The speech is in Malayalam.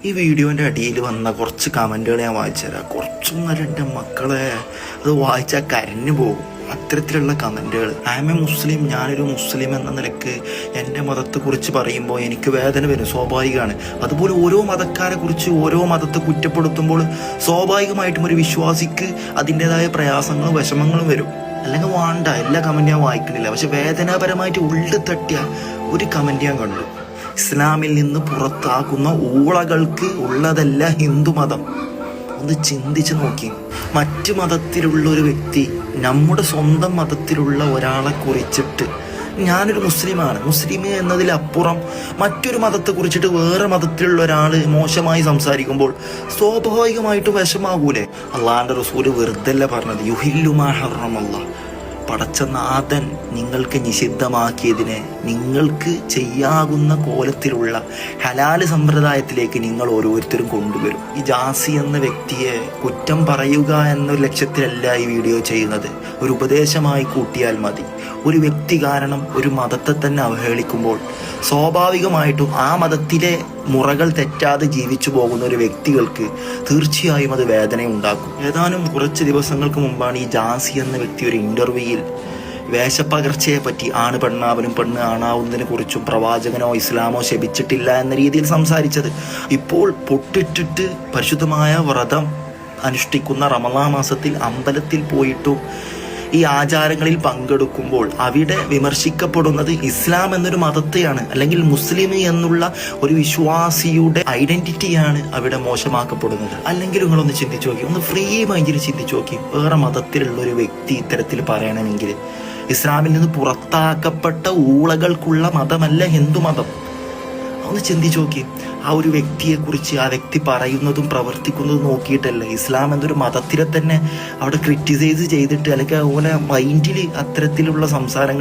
ഈ വീഡിയോൻ്റെ അടിയിൽ വന്ന കുറച്ച് കമൻറ്റുകൾ ഞാൻ വായിച്ചുതരാം. കുറച്ചൊന്നല്ല എൻ്റെ മക്കളെ, അത് വായിച്ചാൽ കരഞ്ഞു പോകും. അത്തരത്തിലുള്ള കമൻറ്റുകൾ. ഐ എം എ മുസ്ലിം, ഞാനൊരു മുസ്ലിം എന്ന നിലക്ക് എൻ്റെ മതത്തെക്കുറിച്ച് പറയുമ്പോൾ എനിക്ക് വേദന വരും, സ്വാഭാവികമാണ്. അതുപോലെ ഓരോ മതക്കാരെ കുറിച്ച് ഓരോ മതത്തെ കുറ്റപ്പെടുത്തുമ്പോൾ സ്വാഭാവികമായിട്ടും ഒരു വിശ്വാസിക്ക് അതിൻ്റെതായ പ്രയാസങ്ങളും വിഷമങ്ങളും വരും. അല്ലെങ്കിൽ വേണ്ട, എല്ലാ കമൻറ്റ് ഞാൻ വായിക്കുന്നില്ല. പക്ഷെ വേദനാപരമായിട്ട് ഉള്ളിൽ തട്ടിയ ഒരു കമൻറ്റ് ഞാൻ കണ്ടു. ഇസ്ലാമിൽ നിന്ന് പുറത്താക്കുന്ന ഊളകൾക്ക് ഉള്ളതല്ല ഹിന്ദുമതം. ഒന്ന് ചിന്തിച്ച് നോക്കി. മറ്റു മതത്തിലുള്ള ഒരു വ്യക്തി നമ്മുടെ സ്വന്തം മതത്തിലുള്ള ഒരാളെ കുറിച്ചിട്ട് ഞാനൊരു മുസ്ലിമാണ്, മുസ്ലിം എന്നതിലപ്പുറം മറ്റൊരു മതത്തെ കുറിച്ചിട്ട് വേറെ മതത്തിലുള്ള ഒരാൾ മോശമായി സംസാരിക്കുമ്പോൾ സ്വാഭാവികമായിട്ടും വിഷമാകൂലേ? അള്ളാഹുവിൻ്റെ റസൂല് വെറുതല്ല പറഞ്ഞത്, യുഹില്ലു മാ ഹറമല്ലാഹ്, പടച്ച നാഥൻ നിങ്ങൾക്ക് നിഷിദ്ധമാക്കിയതിനെ നിങ്ങൾക്ക് ചെയ്യാകുന്ന കോലത്തിലുള്ള ഹലാല് സമ്പ്രദായത്തിലേക്ക് നിങ്ങൾ ഓരോരുത്തരും കൊണ്ടുവരും. ഈ ജാസി എന്ന വ്യക്തിയെ കുറ്റം പറയുക എന്നൊരു ലക്ഷ്യത്തിലല്ല ഈ വീഡിയോ ചെയ്യുന്നത്. ഒരു ഉപദേശമായി കൂട്ടിയാൽ മതി. ഒരു വ്യക്തി കാരണം ഒരു മതത്തെ തന്നെ അവഹേളിക്കുമ്പോൾ സ്വാഭാവികമായിട്ടും ആ മതത്തിലെ മുറകൾ തെറ്റാതെ ജീവിച്ചു പോകുന്ന ഒരു വ്യക്തികൾക്ക് തീർച്ചയായും അത് വേദന ഉണ്ടാക്കും. ഏതാനും കുറച്ച് ദിവസങ്ങൾക്ക് മുമ്പാണ് ഈ ജാസി എന്ന വ്യക്തി ഒരു ഇന്റർവ്യൂയിൽ വേഷപ്പകർച്ചയെ പറ്റി, ആണ് പെണ്ണാവനും പെണ്ണ് ആണാവുന്നതിനെ കുറിച്ചും പ്രവാചകനോ ഇസ്ലാമോ ശപിച്ചിട്ടില്ല എന്ന രീതിയിൽ സംസാരിച്ചത്. ഇപ്പോൾ പൊട്ടിട്ടിട്ട് പരിശുദ്ധമായ വ്രതം അനുഷ്ഠിക്കുന്ന റമളാൻ മാസത്തിൽ അമ്പലത്തിൽ പോയിട്ടും ഈ ആചാരങ്ങളിൽ പങ്കെടുക്കുമ്പോൾ അവിടെ വിമർശിക്കപ്പെടുന്നത് ഇസ്ലാം എന്നൊരു മതത്തെയാണ്, അല്ലെങ്കിൽ മുസ്ലിം എന്നുള്ള ഒരു വിശ്വാസിയുടെ ഐഡന്റിറ്റിയാണ് അവിടെ മോശമാക്കപ്പെടുന്നത്. അല്ലെങ്കിൽ നിങ്ങളൊന്ന് ചിന്തിച്ചു നോക്കി, ഒന്ന് ഫ്രീ മൈൻഡിൽ ചിന്തിച്ചു നോക്കി. വേറെ മതത്തിലുള്ള ഒരു വ്യക്തി ഇത്തരത്തിൽ പറയണമെങ്കിൽ ഇസ്ലാമിൽ നിന്ന് പുറത്താക്കപ്പെട്ട ഊളകൾക്കുള്ള മതമല്ല ഹിന്ദുമതം. ഒന്ന് ചിന്തിച്ചു നോക്കി. ആ ഒരു വ്യക്തിയെക്കുറിച്ച് ആ വ്യക്തി പറയുന്നതും പ്രവർത്തിക്കുന്നതും നോക്കിയിട്ടല്ലേ ഇസ്ലാം എന്നൊരു മതത്തിനെ തന്നെ അവിടെ ക്രിറ്റിസൈസ് ചെയ്തിട്ട്, അല്ലെങ്കിൽ അതുപോലെ മൈൻഡിൽ അത്തരത്തിലുള്ള സംസാരങ്ങൾ